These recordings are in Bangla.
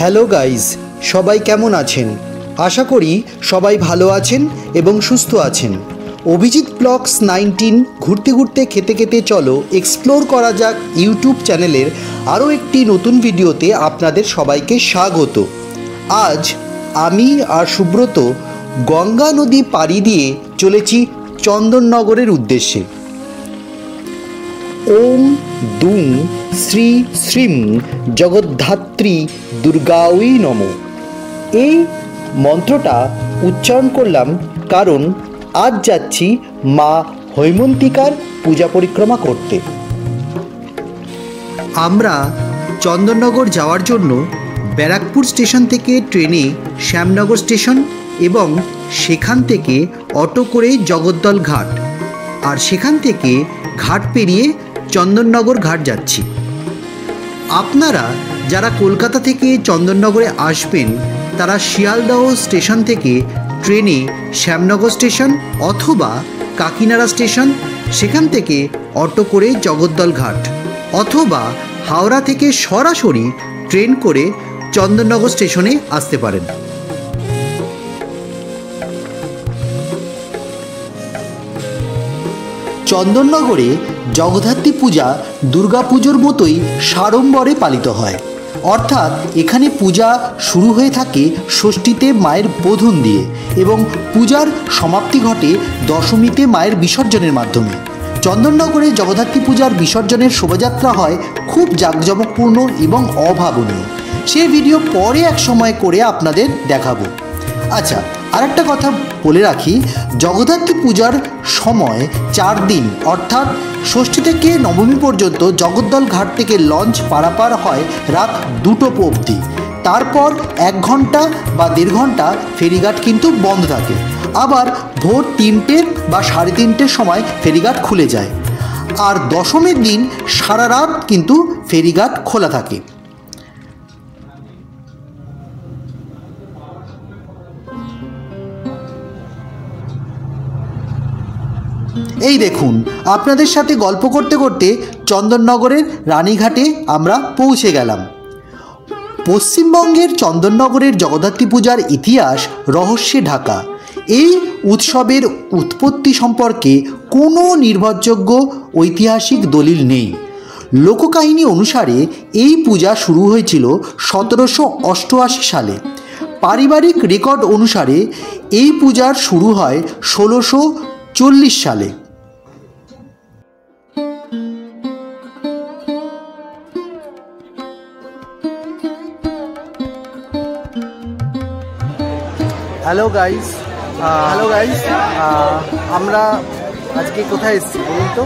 হ্যালো গাইজ, সবাই কেমন আছেন? আশা করি সবাই ভালো আছেন এবং সুস্থ আছেন। অভিজিৎ ব্লগস 19 ঘুরতে ঘুরতে খেতে খেতে চলো এক্সপ্লোর করা যাক ইউটিউব চ্যানেলের আরও একটি নতুন ভিডিওতে আপনাদের সবাইকে স্বাগত। আজ আমি আর সুব্রত গঙ্গা নদী পাড়ি দিয়ে চলেছি চন্দননগরের উদ্দেশ্যে। ওম দুং শ্রী শ্রীম জগদ্ধাত্রী দুর্গাই নমঃ। এই মন্ত্রটা উচ্চারণ করলাম কারণ আজ যাচ্ছি মা হৈমন্তিকার পূজা পরিক্রমা করতে। আমরা চন্দননগর যাওয়ার জন্য ব্যারাকপুর স্টেশন থেকে ট্রেনে শ্যামনগর স্টেশন এবং সেখান থেকে অটো করে জগদ্দল ঘাট, আর সেখান থেকে ঘাট পেরিয়ে চন্দননগর ঘাট যাচ্ছি। আপনারা যারা কলকাতা থেকে চন্দননগরে আসবেন তারা শিয়ালদহ স্টেশন থেকে ট্রেনে শ্যামনগর স্টেশন অথবা কাকিনাড়া স্টেশন, সেখান থেকে অটো করে জগদ্দল ঘাট, অথবা হাওড়া থেকে সরাসরি ট্রেন করে চন্দননগর স্টেশনে আসতে পারেন। চন্দননগরে জগদ্ধাত্রী পূজা দুর্গাপুজোর মতোই সাড়ম্বরে পালিত হয়, অর্থাৎ এখানে পূজা শুরু হয়ে থাকে ষষ্ঠীতে মায়ের বোধন দিয়ে এবং পূজার সমাপ্তি ঘটে দশমীতে মায়ের বিসর্জনের মাধ্যমে। চন্দননগরে জগদ্ধাত্রী পূজার বিসর্জনের শোভাযাত্রা হয় খুব জাঁকজমকপূর্ণ এবং অভাবনীয়। সেই ভিডিও পরে এক সময় করে আপনাদের দেখাবো। আচ্ছা, আরেকটা কথা বলে রাখি, জগদ্ধাত্রী পূজার সময় 4 দিন অর্থাৎ ষষ্ঠী থেকে নবমী পর্যন্ত জগদ্দল ঘাট থেকে লঞ্চ পারাপার হয় রাত 2টো অবধি। তারপর 1 ঘন্টা বা 1.5 ঘন্টা ফেরিঘাট কিন্তু বন্ধ থাকে, আবার ভোর 3টে বা 3:30 সময় ফেরিঘাট খুলে যায়, আর দশমীর দিন সারা রাত কিন্তু ফেরিঘাট খোলা থাকে। এই দেখুন, আপনাদের সাথে গল্প করতে করতে চন্দননগরের রানীঘাটে আমরা পৌঁছে গেলাম। পশ্চিমবঙ্গের চন্দননগরের জগদ্ধাত্রী পূজার ইতিহাস রহস্যে ঢাকা। এই উৎসবের উৎপত্তি সম্পর্কে কোনো নির্ভরযোগ্য ঐতিহাসিক দলিল নেই। লোককাহিনী অনুসারে এই পূজা শুরু হয়েছিল 1788 সালে। পারিবারিক রেকর্ড অনুসারে এই পূজার শুরু হয় 1640 সালে। হ্যালো গাইস, আমরা আজকে কোথায় এসেছি বলুন তো?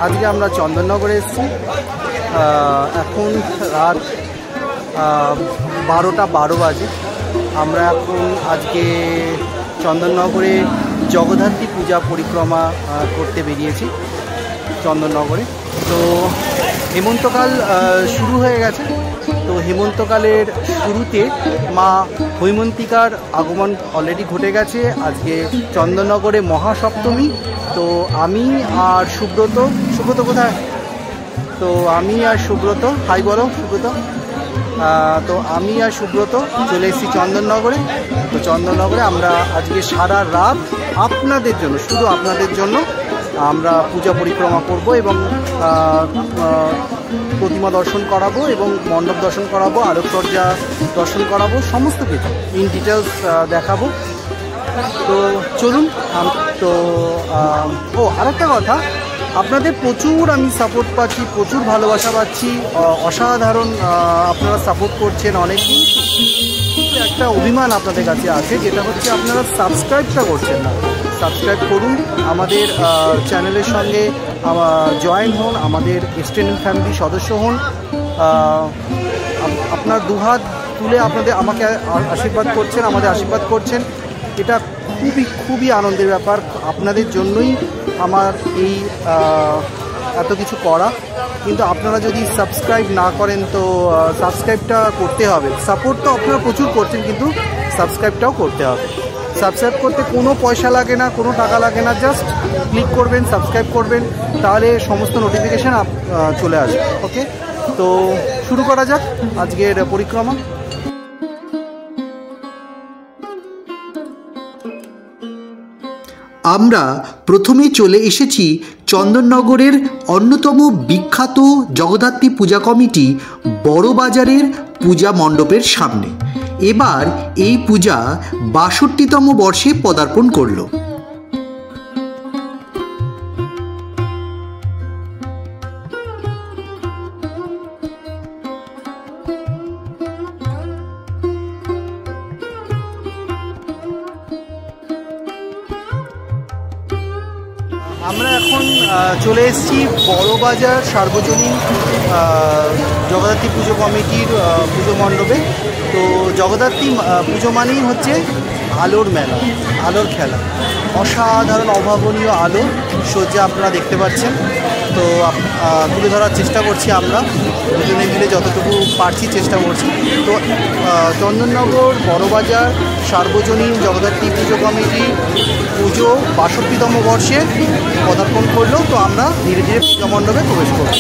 আজকে আমরা চন্দননগরে এসেছি। এখন রাত 12টা 12 বাজে। আমরা এখন আজকে চন্দননগরে জগদ্ধাত্রী পূজা পরিক্রমা করতে বেরিয়েছি চন্দননগরে। তো হেমন্তকাল শুরু হয়ে গেছে। তো হেমন্তকালের শুরুতে মা হৈমন্তিকার আগমন অলরেডি ঘটে গেছে। আজকে চন্দননগরে মহাসপ্তমী। তো আমি আর সুব্রত কোথায়? তো আমি আর সুব্রত, হাই বলো সুব্রত। তো আমি আর সুব্রত চলে এসেছি চন্দননগরে। তো চন্দননগরে আমরা আজকে সারা রাত আপনাদের জন্য, শুধু আপনাদের জন্য আমরা পূজা পরিক্রমা করব এবং প্রতিমা দর্শন করাবো এবং মণ্ডপ দর্শন করাবো, আলোকসজ্জা দর্শন করাবো, সমস্ত কিছু ইন ডিটেলস দেখাবো। তো চলুন। তো আরেকটা কথা, আপনাদের প্রচুর আমি সাপোর্ট পাচ্ছি, প্রচুর ভালোবাসা পাচ্ছি, অসাধারণ আপনারা সাপোর্ট করছেন অনেকেই। একটা অভিমান আপনাদের কাছে আছে, যেটা হচ্ছে আপনারা সাবস্ক্রাইবটা করছেন না। সাবস্ক্রাইব করুন, আমাদের চ্যানেলের সঙ্গে জয়েন হন, আমাদের এক্সটেন্ডেড ফ্যামিলি সদস্য হন। আপনার দুহাত তুলে আমাকে আশীর্বাদ করছেন, আমাদের আশীর্বাদ করছেন। এটা খুবই আনন্দের ব্যাপার। আপনাদের জন্যই আমার এই এত কিছু করা। কিন্তু আপনারা যদি সাবস্ক্রাইব না করেন তো সাবস্ক্রাইবটা করতে হবে। সাপোর্ট তো আপনারা প্রচুর করছেন, কিন্তু সাবস্ক্রাইবটাও করতে হবে। সাবস্ক্রাইব করতে কোনো পয়সা লাগে না, কোনো টাকা লাগে না, জাস্ট ক্লিক করবেন, সাবস্ক্রাইব করবেন, তাহলে সমস্ত নোটিফিকেশান চলে আসবে। ওকে, তো শুরু করা যাক আজকের পরিক্রমা। আমরা প্রথমে চলে এসেছি চন্দননগরের অন্যতম বিখ্যাত জগদ্ধাত্রী পূজা কমিটি বড়বাজারের পূজা মণ্ডপের সামনে। এবার এই পূজা ৬২তম বর্ষে পদার্পণ করল। আমরা এখন চলে এসেছি বড়বাজার সার্বজনীন জগদ্ধাত্রী পুজো কমিটির পুজো মণ্ডপে। তো জগদ্ধাত্রী পুজো মানেই হচ্ছে আলোর মেলা, আলোর খেলা। অসাধারণ অভাবনীয় আলো সজ্জা আপনারা দেখতে পাচ্ছেন। তো তুলে ধরার চেষ্টা করছি, আমরা দুজনে মিলে যতটুকু পারছি চেষ্টা করছি। তো চন্দননগর বড়বাজার সার্বজনীন জগদ্ধাত্রী পুজো কমিটি পুজো ৬২তম বর্ষে পদার্পণ করলো। তো আমরা ধীরে ধীরে পূজা মণ্ডপে প্রবেশ করব।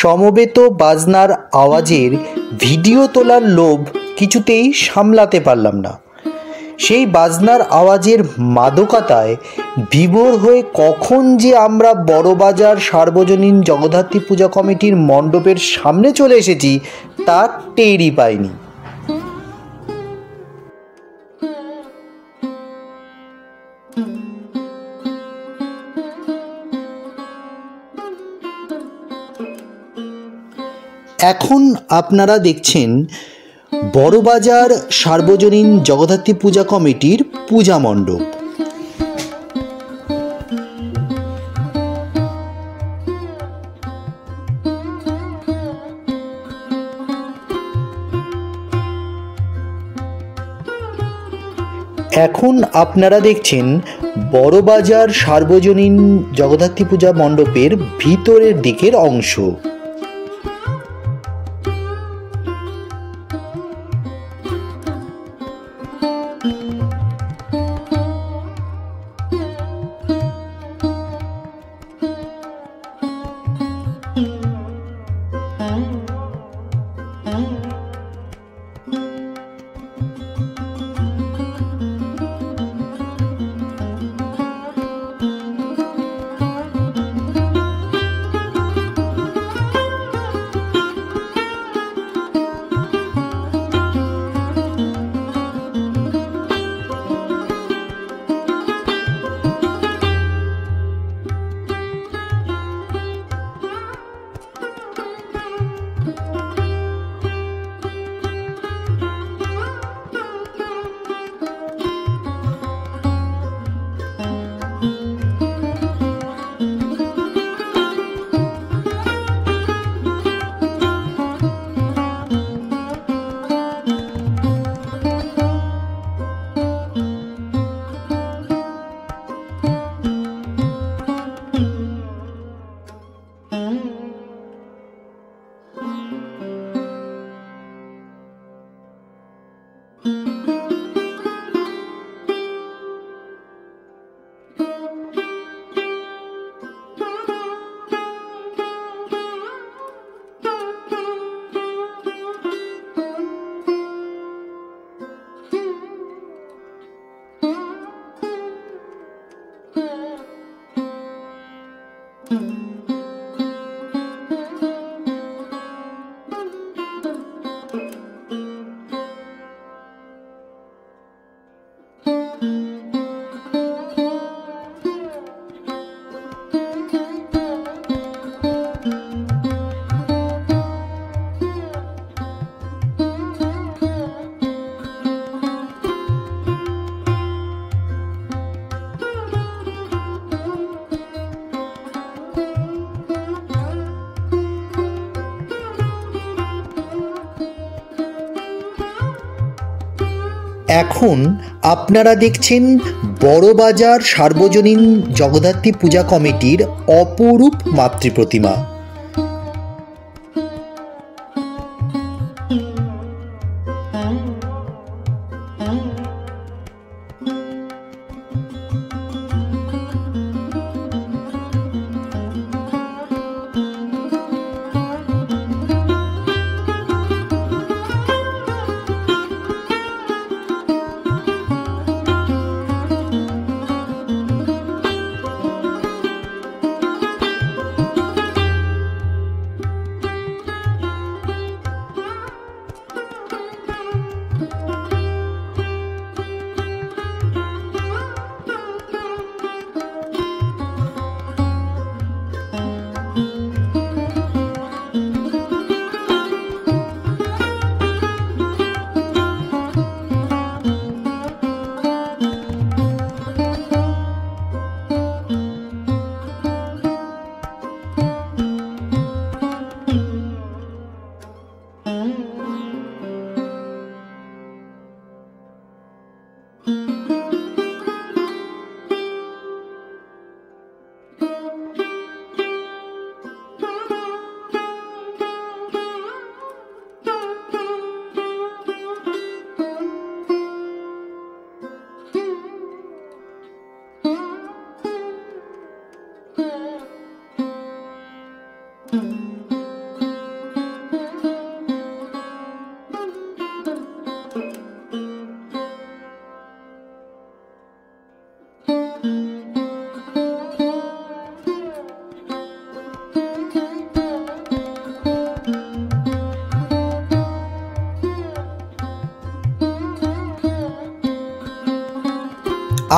সমবেত বাজনার আওয়াজের ভিডিও তোলার লোভ কিছুতেই সামলাতে পারলাম না। সেই বাজনার আওয়াজের মাদকতায় বিভোর হয়ে কখন যে আমরা বড়বাজার সার্বজনীন জগদ্ধাত্রী পূজা কমিটির মণ্ডপের সামনে চলে এসেছি তা টেরই পাইনি। এখন আপনারা দেখছেন বড়বাজার সার্বজনীন জগদ্ধাত্রী পূজা কমিটির পূজা মণ্ডপ। এখন আপনারা দেখছেন বড়বাজার সার্বজনীন জগদ্ধাত্রী পূজা মণ্ডপের ভিতরের দিকের অংশ। এখন আপনারা দেখছেন বড়বাজার সার্বজনীন জগদ্ধাত্রী পূজা কমিটির অপরূপ মাতৃপ্রতিমা।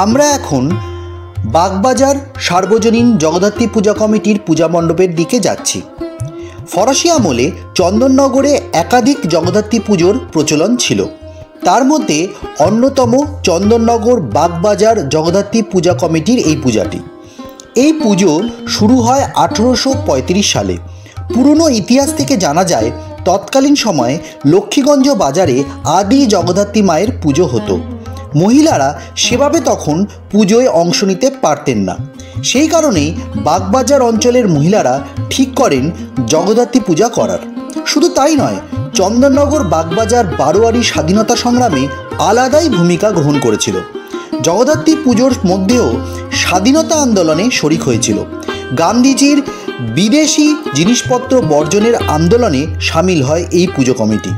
আমরা এখন বাগবাজার সার্বজনীন জগদ্ধাত্রী পূজা কমিটির পূজা মণ্ডপের দিকে যাচ্ছি। ফরাসি আমলে চন্দননগরে একাধিক জগদ্ধাত্রী পুজোর প্রচলন ছিল। তার মধ্যে অন্যতম চন্দননগর বাগবাজার জগদ্ধাত্রী পূজা কমিটির এই পূজাটি। এই পুজো শুরু হয় 1835 সালে। পুরনো ইতিহাস থেকে জানা যায় তৎকালীন সময়ে লক্ষ্মীগঞ্জ বাজারে আদি জগদ্ধাত্রী মায়ের পুজো হতো। মহিলারা সেভাবে তখন পুজোয় অংশ নিতে পারতেন না। সেই কারণেই বাগবাজার অঞ্চলের মহিলারা ঠিক করেন জগদ্ধাত্রী পূজা করার। শুধু তাই নয়, চন্দননগর বাগবাজার বারোয়ারি স্বাধীনতা সংগ্রামে আলাদাই ভূমিকা গ্রহণ করেছিল। জগদ্ধাত্রী পুজোর মধ্যেও স্বাধীনতা আন্দোলনে শরিক হয়েছিল। গান্ধীজির বিদেশি জিনিসপত্র বর্জনের আন্দোলনে সামিল হয় এই পুজো কমিটি।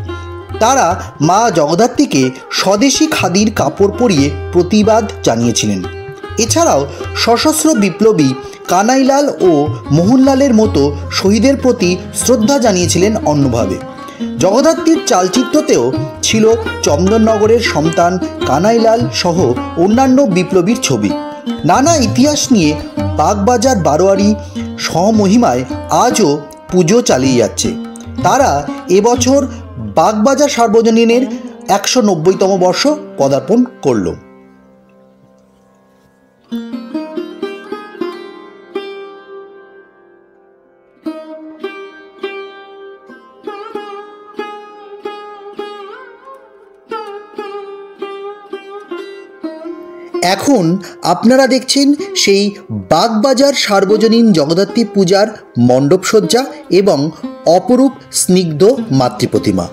তারা মা জগদ্ধাত্রীকে স্বদেশি খাদির কাপড় পরিয়ে প্রতিবাদ জানিয়েছিলেন। এছাড়াও সশস্ত্র বিপ্লবী কানাইলাল ও মোহনলালের মতো শহীদের প্রতি শ্রদ্ধা জানিয়েছিলেন অন্যভাবে। জগদ্ধাত্রীর চালচিত্রতেও ছিল চন্দননগরের সন্তান কানাইলাল সহ অন্যান্য বিপ্লবীর ছবি। নানা ইতিহাস নিয়ে বাগবাজার বারোয়ারি স্বমহিমায় আজও পুজো চালিয়ে যাচ্ছে। তারা এবছর বাগবাজার সার্বজনীনের 190তম বর্ষ পদার্পণ করল। এখন আপনারা দেখছেন সেই বাগবাজার সার্বজনীন জগদ্ধাত্রী পূজার মণ্ডপসজ্জা এবং অপরূপ স্নিগ্ধ মাতৃপ্রতিমা।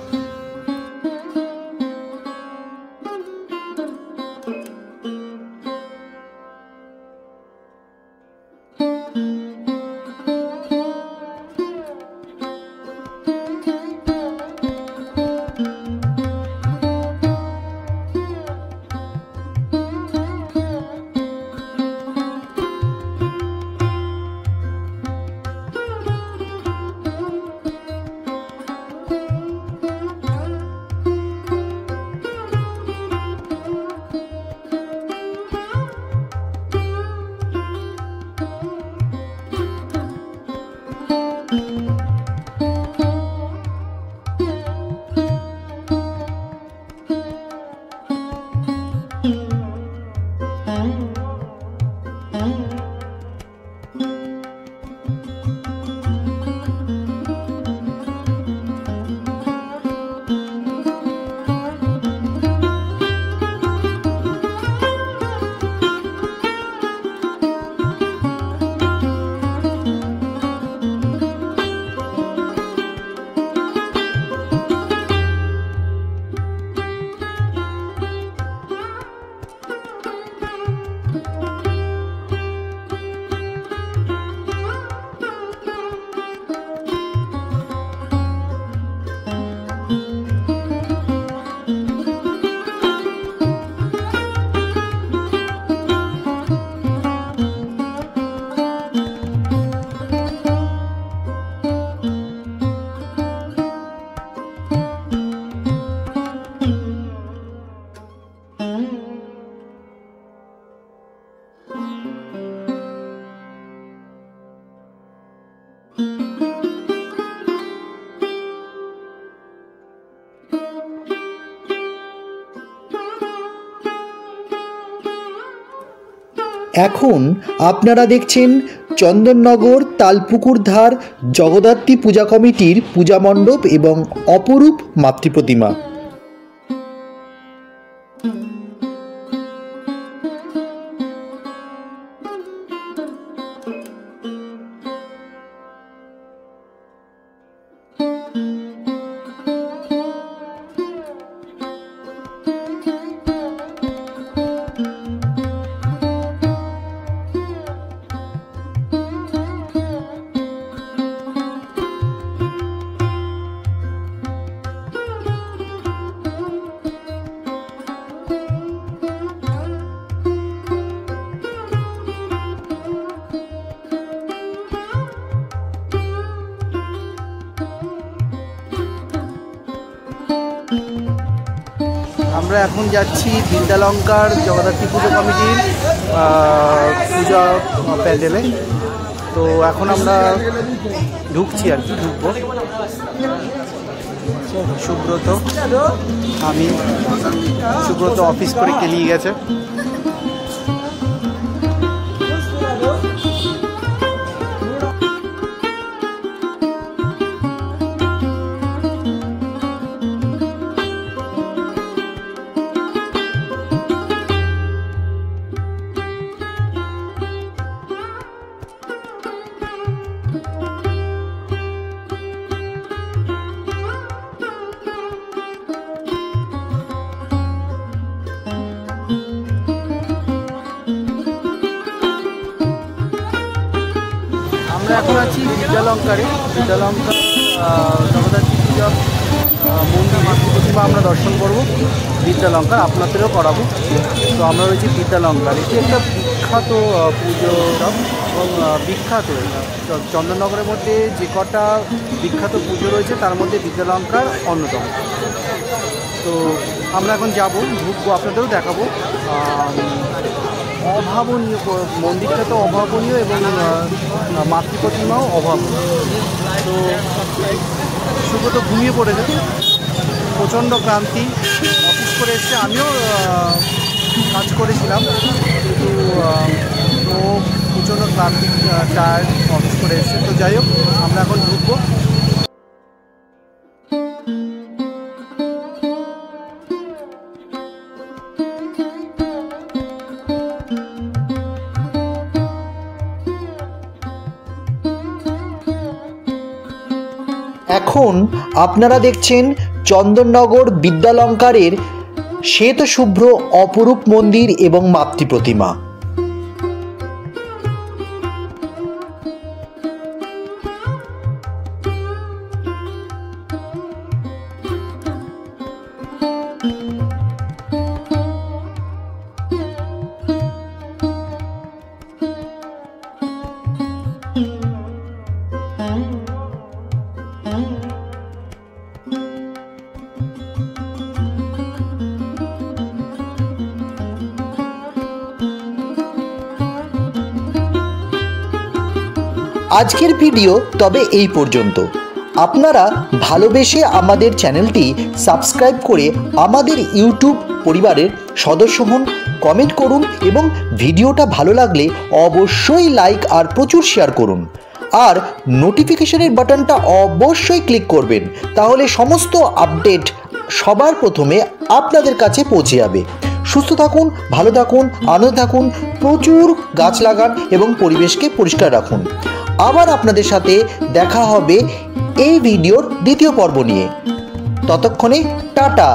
এখন আপনারা দেখছেন চন্দননগর তালপুকুর ধার জগদ্ধাত্রী পূজা কমিটির পূজা মণ্ডপ এবং অপরূপ মাতৃপ্রতিমা। আমরা এখন যাচ্ছি বিদ্যালঙ্কার জগদ্ধাত্রী পুজো কমিটির পূজা প্যান্ডেলে। তো এখন আমরা ঢুকছি আর কি, ঢুকবো। সুব্রত, আমি, সুব্রত অফিস করে কেলিয়ে গেছে। আমরা এখন আছি বিদ্যালঙ্কারে। বিদ্যালঙ্কার জগদ্ধাত্রী পূজা মন্দির মাতৃপ্রতিমা আমরা দর্শন করব। বিদ্যালঙ্কার আপনাদেরও করাবো। তো আমরা রয়েছি বিদ্যালঙ্কার। এটি একটা বিখ্যাত পুজো এবং বিখ্যাত চন্দননগরের মধ্যে যে কটা বিখ্যাত পুজো রয়েছে তার মধ্যে বিদ্যালঙ্কার অন্যতম। তো আমরা এখন যাব, ঢুকবো, আপনাদেরও দেখাবো। অভাবনীয় মন্দিরটা তো অভাবনীয় এবং মাতৃপ্রতিমাও অভাবনীয়। তো সুব্রত ঘুমিয়ে পড়েছে, প্রচণ্ড ক্লান্তি, অফিস করে এসছে। আমিও কাজ করেছিলাম, কিন্তু ও প্রচণ্ড ক্লান্তি, টায়ার্ড, অফিস করে এসছে। তো যাই হোক, আমরা এখন ঢুকবো। এখন আপনারা দেখছেন চন্দননগর বিদ্যালঙ্কারের শ্বেত শুভ্র অপরূপ মন্দির এবং মাতৃপ্রতিমা। আজকের ভিডিও তবে এই পর্যন্ত। আপনারা ভালোবেসে আমাদের চ্যানেলটি সাবস্ক্রাইব করে আমাদের ইউটিউব পরিবারের সদস্য হন, কমেন্ট করুন এবং ভিডিওটা ভালো লাগলে অবশ্যই লাইক আর প্রচুর শেয়ার করুন। আর নোটিফিকেশনের বাটনটা অবশ্যই ক্লিক করবেন, তাহলে সমস্ত আপডেট সবার প্রথমে আপনাদের কাছে পৌঁছে যাবে। সুস্থ থাকুন, ভালো থাকুন, আনন্দে থাকুন, প্রচুর গাছ লাগান এবং পরিবেশকে পরিষ্কার রাখুন। আবার আপনাদের সাথে দেখা হবে এই ভিডিওর দ্বিতীয় পর্ব নিয়ে। ততক্ষণে টাটা।